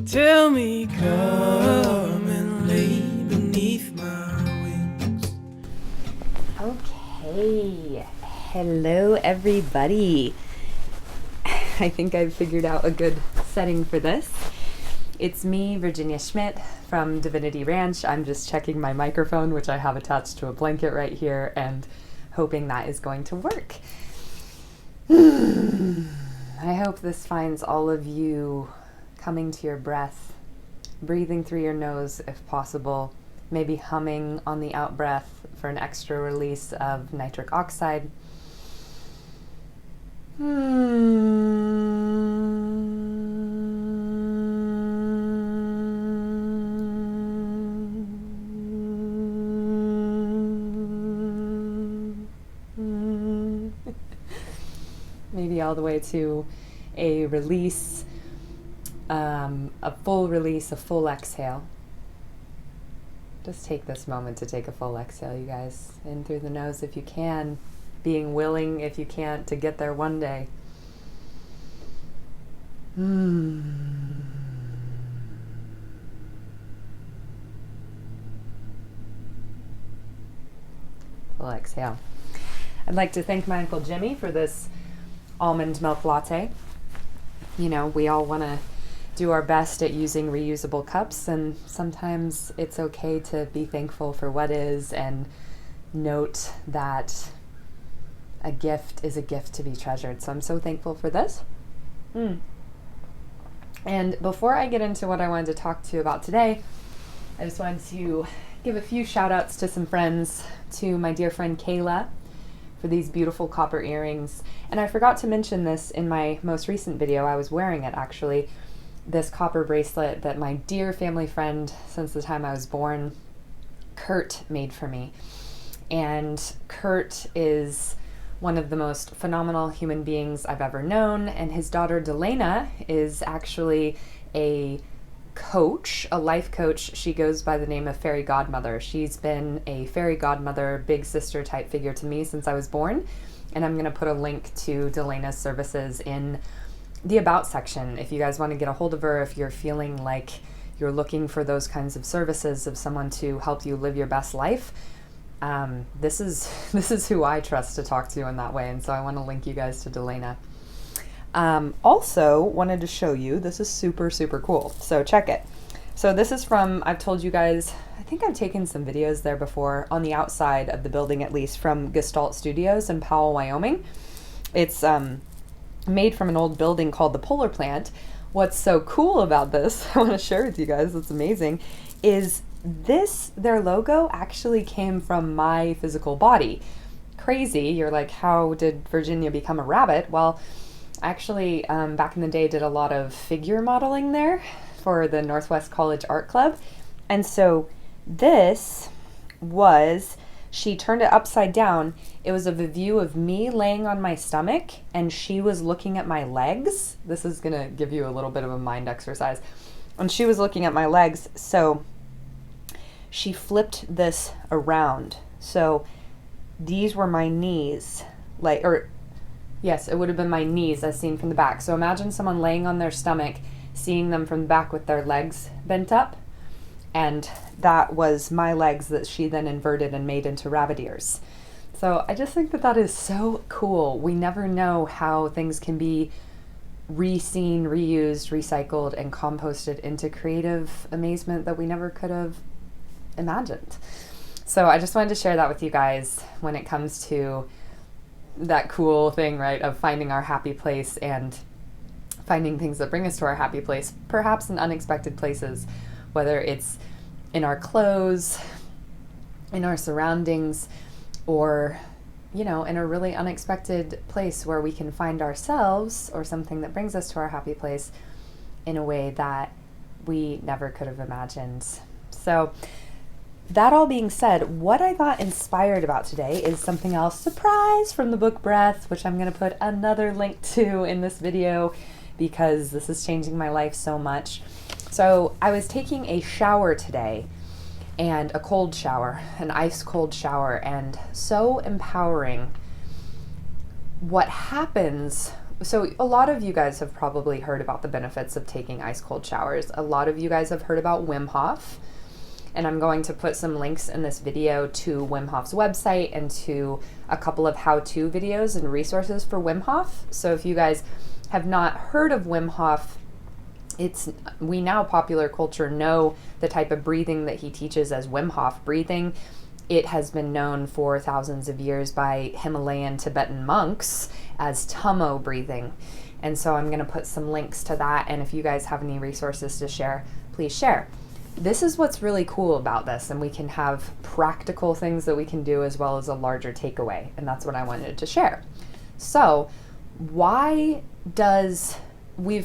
Tell me, come and lay beneath my wings. Okay, hello everybody. I think I've figured out a good setting for this. It's me, Virginia Schmidt from Divinity Ranch. I'm just checking my microphone, which I have attached to a blanket right here, and hoping that is going to work. I hope this finds all of you coming to your breath, breathing through your nose if possible, maybe humming on the out breath for an extra release of nitric oxide. Maybe all the way to a release, a full release, a full exhale. Just take this moment to take a full exhale, you guys. In through the nose if you can, being willing if you can't to get there one day. Full exhale. I'd like to thank my Uncle Jimmy for this almond milk latte. You know, we all want to do our best at using reusable cups, and sometimes it's okay to be thankful for what is and note that a gift is a gift to be treasured. So I'm so thankful for this. And before I get into what I wanted to talk to you about today, I just wanted to give a few shout outs to some friends, to my dear friend Kayla for these beautiful copper earrings. And I forgot to mention this in my most recent video. I was wearing it actually, this copper bracelet that my dear family friend since the time I was born, Kurt, made for me. And Kurt is one of the most phenomenal human beings I've ever known, and his daughter Delana is actually a coach, a life coach. She goes by the name of Fairy Godmother. She's been a fairy godmother, big sister type figure to me since I was born, and I'm going to put a link to Delana's services in the About section if you guys want to get a hold of her, if you're feeling like you're looking for those kinds of services of someone to help you live your best life. This is who I trust to talk to in that way, and so I want to link you guys to Delana. Also wanted to show you, this is super, super cool. So check it. So this is from, I've told you guys, I think I've taken some videos there before, on the outside of the building at least, from Gestalt Studios in Powell, Wyoming. It's made from an old building called the Polar Plant. What's so cool about this, I want to share with you guys, it's amazing, is their logo actually came from my physical body. Crazy. You're like, how did Virginia become a rabbit? Well, actually, back in the day, did a lot of figure modeling there for the Northwest College Art Club. And so this was, she turned it upside down. It was a view of me laying on my stomach, and she was looking at my legs. This is going to give you a little bit of a mind exercise. And she was looking at my legs, so she flipped this around. So these were my knees, yes, it would have been my knees as seen from the back. So imagine someone laying on their stomach, seeing them from the back with their legs bent up. And that was my legs that she then inverted and made into rabbit ears. So I just think that that is so cool. We never know how things can be re-seen, reused, recycled, and composted into creative amazement that we never could have imagined. So I just wanted to share that with you guys when it comes to that cool thing, right, of finding our happy place and finding things that bring us to our happy place, perhaps in unexpected places, whether it's in our clothes, in our surroundings, or, you know, in a really unexpected place where we can find ourselves or something that brings us to our happy place in a way that we never could have imagined. So that all being said, what I got inspired about today is something else, surprise, from the book Breath, which I'm going to put another link to in this video because this is changing my life so much. So I was taking a shower today, and a cold shower, an ice cold shower, and so empowering. What happens So a lot of you guys have probably heard about the benefits of taking ice cold showers. A lot of you guys have heard about Wim Hof. And I'm going to put some links in this video to Wim Hof's website and to a couple of how-to videos and resources for Wim Hof. So if you guys have not heard of Wim Hof, we now popular culture know the type of breathing that he teaches as Wim Hof breathing. It has been known for thousands of years by Himalayan Tibetan monks as Tummo breathing. And so I'm going to put some links to that. And if you guys have any resources to share, please share. This is what's really cool about this, and we can have practical things that we can do as well as a larger takeaway, and that's what I wanted to share. So we've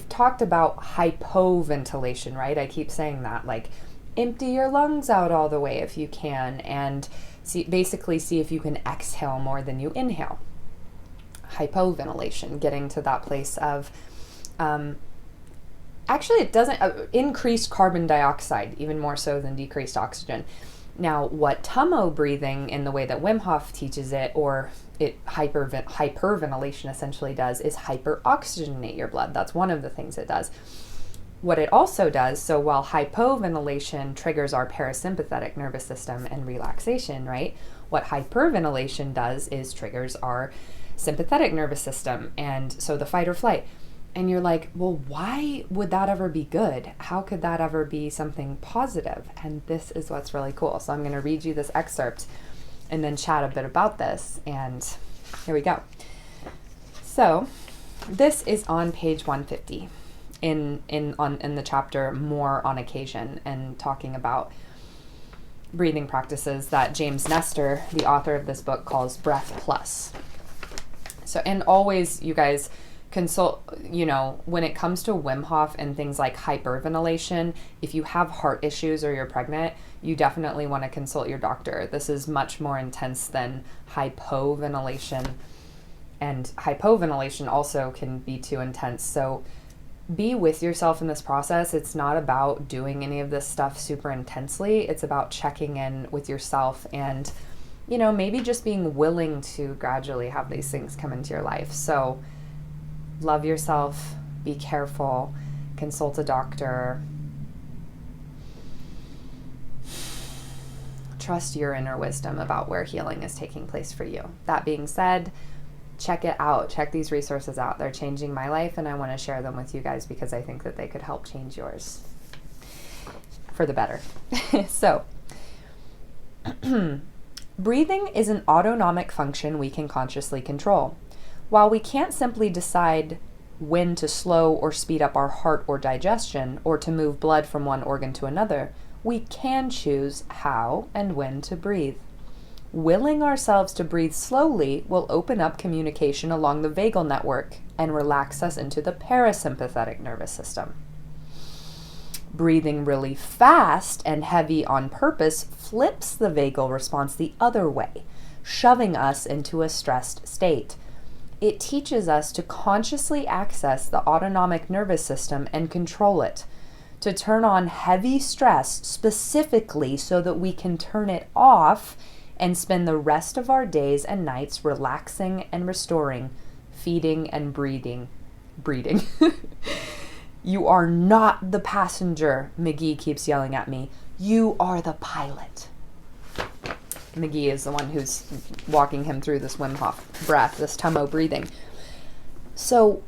talked about hypoventilation, right? I keep saying that, like empty your lungs out all the way if you can, and basically see if you can exhale more than you inhale. Hypoventilation, getting to that place of actually, it doesn't increase carbon dioxide even more so than decreased oxygen. Now, what Tummo breathing in the way that Wim Hof teaches it, or hyperventilation essentially does, is hyperoxygenate your blood. That's one of the things it does. What it also does, so while hypoventilation triggers our parasympathetic nervous system and relaxation, right? What hyperventilation does is triggers our sympathetic nervous system, and so the fight or flight. And you're like, well, why would that ever be good? How could that ever be something positive? And this is what's really cool. So I'm going to read you this excerpt and then chat a bit about this. And here we go. So this is on page 150 in the chapter More on Occasion, and talking about breathing practices that James Nestor, the author of this book, calls Breath Plus. So, and always, you guys, consult, when it comes to Wim Hof and things like hyperventilation, if you have heart issues or you're pregnant, you definitely want to consult your doctor. This is much more intense than hypoventilation, and hypoventilation also can be too intense. So be with yourself in this process. It's not about doing any of this stuff super intensely. It's about checking in with yourself and, maybe just being willing to gradually have these things come into your life. So love yourself, be careful, consult a doctor, trust your inner wisdom about where healing is taking place for you. That being said, check it out. Check these resources out. They're changing my life, and I want to share them with you guys because I think that they could help change yours for the better. So, breathing is an autonomic function we can consciously control. While we can't simply decide when to slow or speed up our heart or digestion, or to move blood from one organ to another, we can choose how and when to breathe. Willing ourselves to breathe slowly will open up communication along the vagal network and relax us into the parasympathetic nervous system. Breathing really fast and heavy on purpose flips the vagal response the other way, shoving us into a stressed state. It teaches us to consciously access the autonomic nervous system and control it, to turn on heavy stress specifically so that we can turn it off and spend the rest of our days and nights relaxing and restoring, feeding and breeding. You are not the passenger, McGee keeps yelling at me. You are the pilot. McGee is the one who's walking him through this Wim Hof breath, this Tummo breathing. So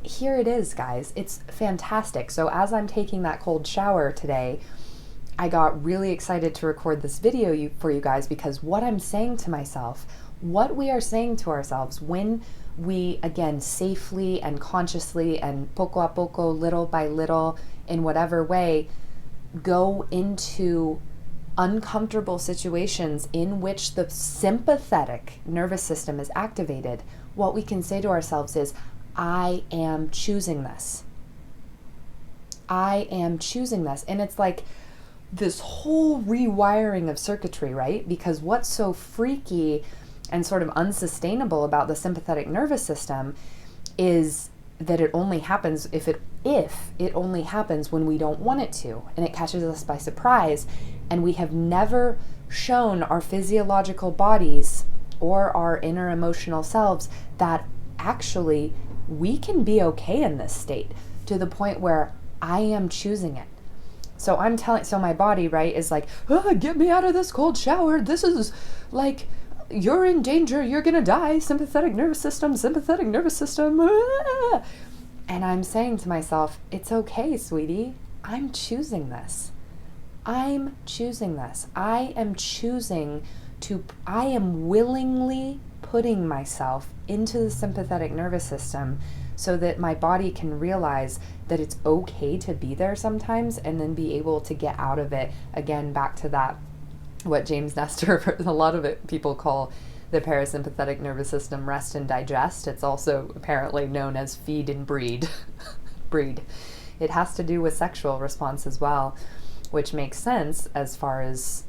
here it is, guys. It's fantastic. So as I'm taking that cold shower today, I got really excited to record this video for you guys, because what I'm saying to myself, what we are saying to ourselves when we, again, safely and consciously and poco a poco, little by little, in whatever way, go into uncomfortable situations in which the sympathetic nervous system is activated, what we can say to ourselves is, I am choosing this. I am choosing this. And it's like this whole rewiring of circuitry, right? Because what's so freaky and sort of unsustainable about the sympathetic nervous system is that it only happens if it only happens when we don't want it to, and it catches us by surprise, and we have never shown our physiological bodies or our inner emotional selves that actually we can be okay in this state to the point where I am choosing it. So so my body, right, is like, get me out of this cold shower. This is like, you're in danger. You're going to die. Sympathetic nervous system, sympathetic nervous system. And I'm saying to myself, it's okay, sweetie. I'm choosing this. I'm choosing this. I am willingly putting myself into the sympathetic nervous system so that my body can realize that it's okay to be there sometimes, and then be able to get out of it. Again, back to that, what James Nestor, a lot of it people call the parasympathetic nervous system rest and digest. It's also apparently known as feed and breed. Breed. It has to do with sexual response as well, which makes sense as far as,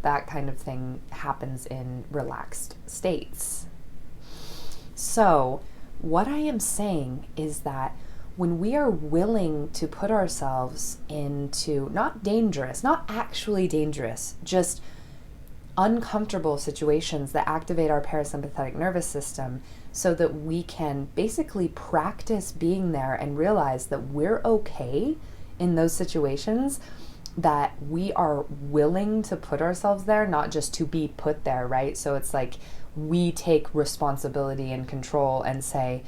that kind of thing happens in relaxed states. So what I am saying is that when we are willing to put ourselves into not actually dangerous, just uncomfortable situations that activate our parasympathetic nervous system, so that we can basically practice being there and realize that we're okay in those situations, that we are willing to put ourselves there, not just to be put there, right? So it's like we take responsibility and control and say,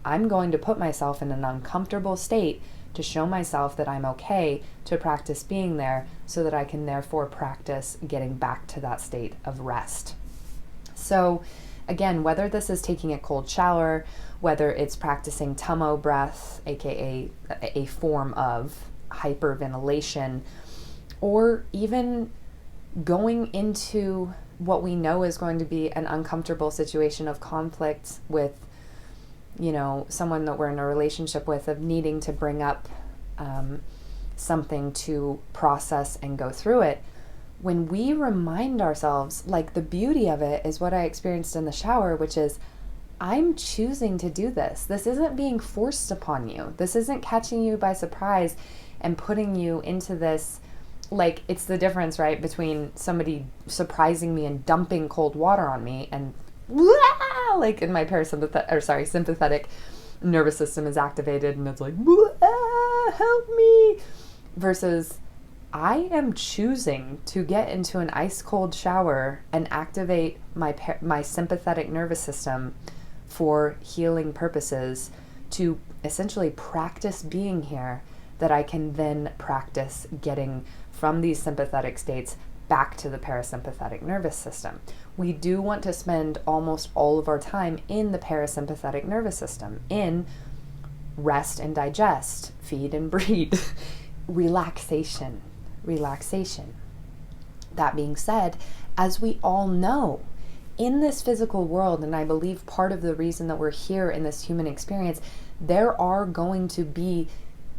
I'm going to put myself in an uncomfortable state to show myself that I'm okay, to practice being there, so that I can therefore practice getting back to that state of rest. So again, whether this is taking a cold shower, whether it's practicing Tummo breath, aka a form of hyperventilation, or even going into what we know is going to be an uncomfortable situation of conflict with, someone that we're in a relationship with, of needing to bring up something to process and go through it. When we remind ourselves, like, the beauty of it is what I experienced in the shower, which is, I'm choosing to do this. This isn't being forced upon you. This isn't catching you by surprise and putting you into this, like, it's the difference, right, between somebody surprising me and dumping cold water on me and like in my sympathetic nervous system is activated and it's like, help me, versus I am choosing to get into an ice cold shower and activate my sympathetic nervous system for healing purposes, to essentially practice being here, that I can then practice getting from these sympathetic states back to the parasympathetic nervous system. We do want to spend almost all of our time in the parasympathetic nervous system, in rest and digest, feed and breed, relaxation. That being said, as we all know, in this physical world, and I believe part of the reason that we're here in this human experience, there are going to be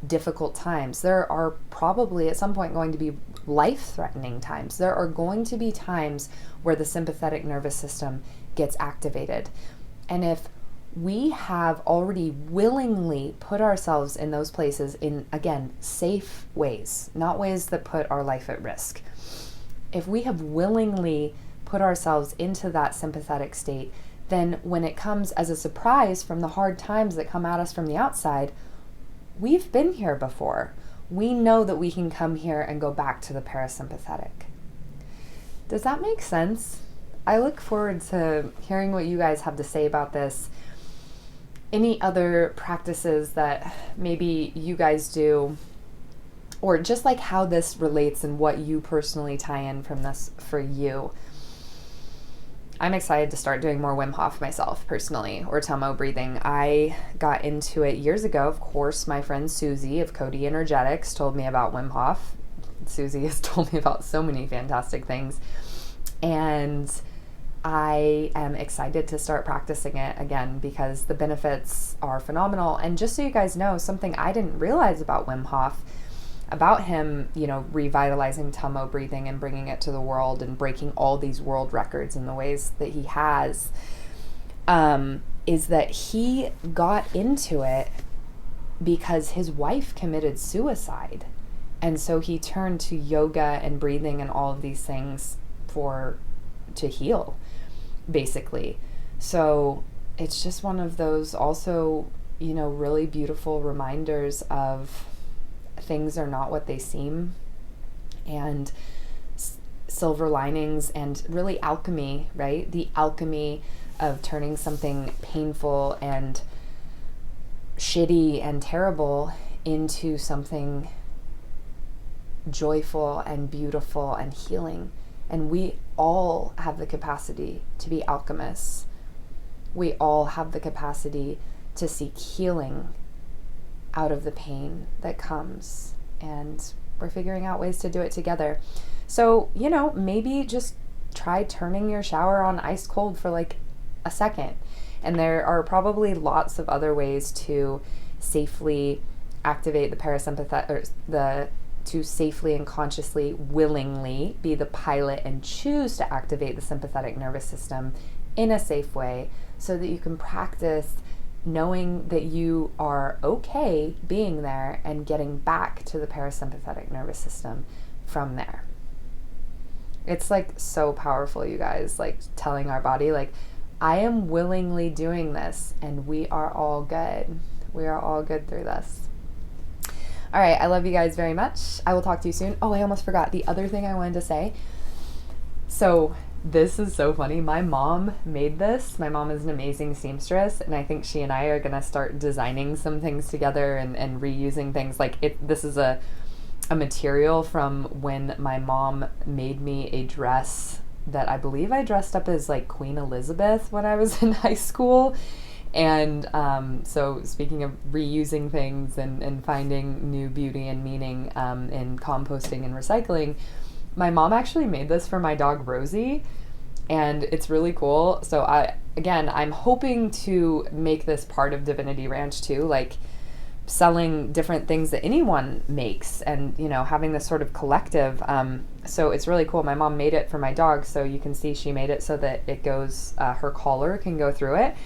difficult times. There are probably at some point going to be life-threatening times. There are going to be times where the sympathetic nervous system gets activated. And if we have already willingly put ourselves in those places in, again, safe ways, not ways that put our life at risk. If we have willingly put ourselves into that sympathetic state, then when it comes as a surprise from the hard times that come at us from the outside, we've been here before. We know that we can come here and go back to the parasympathetic. Does that make sense? I look forward to hearing what you guys have to say about this. Any other practices that maybe you guys do, or just like how this relates and what you personally tie in from this for you. I'm excited to start doing more Wim Hof myself personally, or Tummo Breathing. I got into it years ago. Of course, my friend Susie of Cody Energetics told me about Wim Hof. Susie has told me about so many fantastic things. And I am excited to start practicing it again because the benefits are phenomenal. And just so you guys know, something I didn't realize about Wim Hof, about him, revitalizing Tummo breathing and bringing it to the world and breaking all these world records in the ways that he has, is that he got into it because his wife committed suicide. And so he turned to yoga and breathing and all of these things to heal, basically. So it's just one of those also really beautiful reminders of things are not what they seem, and silver linings, and really alchemy, right? The alchemy of turning something painful and shitty and terrible into something joyful and beautiful and healing. And we all have the capacity to be alchemists. We all have the capacity to seek healing out of the pain that comes. And we're figuring out ways to do it together. So, maybe just try turning your shower on ice cold for like a second. And there are probably lots of other ways to safely activate the parasympathetic, to safely and consciously, willingly be the pilot and choose to activate the sympathetic nervous system in a safe way, so that you can practice knowing that you are okay being there and getting back to the parasympathetic nervous system from there. It's like so powerful, you guys, like telling our body, like, I am willingly doing this and we are all good. We are all good through this. All right, I love you guys very much. I will talk to you soon. Oh, I almost forgot the other thing I wanted to say. So this is so funny. My mom made this. My mom is an amazing seamstress, and I think she and I are going to start designing some things together and reusing things. This is a material from when my mom made me a dress that I believe I dressed up as like Queen Elizabeth when I was in high school. And so speaking of reusing things and finding new beauty and meaning in composting and recycling, my mom actually made this for my dog Rosie, and it's really cool. So I'm hoping to make this part of Divinity Ranch too, like selling different things that anyone makes, and having this sort of collective. So it's really cool. My mom made it for my dog, so you can see she made it so that it goes, her collar can go through it.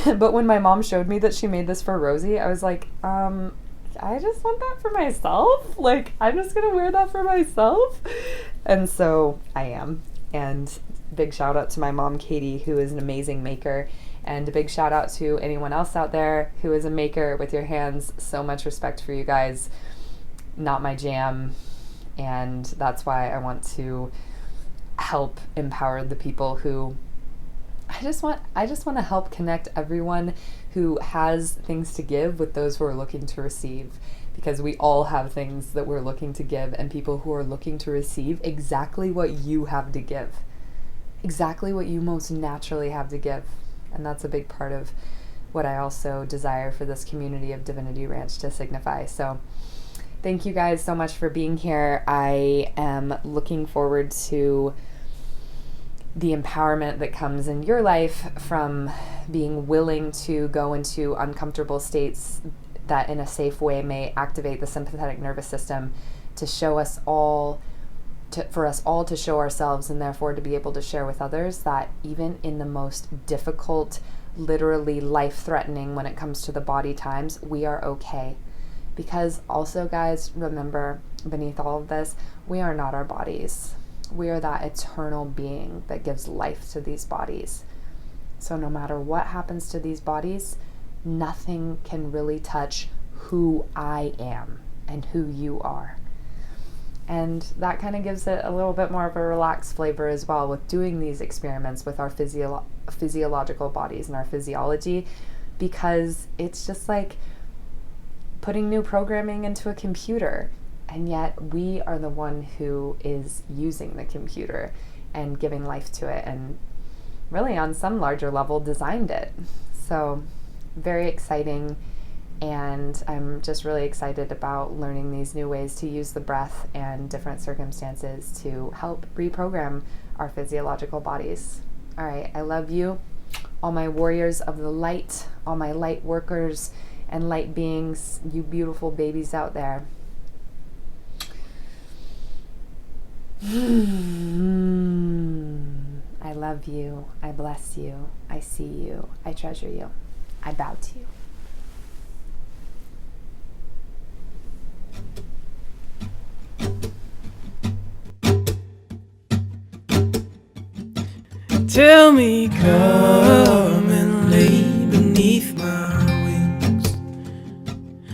But when my mom showed me that she made this for Rosie, I was like, I just want that for myself. Like, I'm just gonna wear that for myself. And so I am. And big shout out to my mom, Katie, who is an amazing maker. And a big shout out to anyone else out there who is a maker with your hands. So much respect for you guys. Not my jam. And that's why I want to help empower the people who I just want to help connect everyone who has things to give with those who are looking to receive, because we all have things that we're looking to give, and people who are looking to receive exactly what you have to give, exactly what you most naturally have to give. And that's a big part of what I also desire for this community of Divinity Ranch to signify. So thank you guys so much for being here. I am looking forward to the empowerment that comes in your life from being willing to go into uncomfortable states that in a safe way may activate the sympathetic nervous system, to show us all, for us all to show ourselves, and therefore to be able to share with others that even in the most difficult, literally life-threatening when it comes to the body times, we are okay. Because also, guys, remember, beneath all of this, we are not our bodies. We are that eternal being that gives life to these bodies. So no matter what happens to these bodies, nothing can really touch who I am and who you are. And that kind of gives it a little bit more of a relaxed flavor as well, with doing these experiments with our physiological bodies and our physiology, because it's just like putting new programming into a computer. And yet we are the one who is using the computer and giving life to it, and really on some larger level designed it. So very exciting. And I'm just really excited about learning these new ways to use the breath and different circumstances to help reprogram our physiological bodies. All right, I love you, all my warriors of the light, all my light workers and light beings, you beautiful babies out there. I love you. I bless you. I see you. I treasure you. I bow to you. Tell me, come.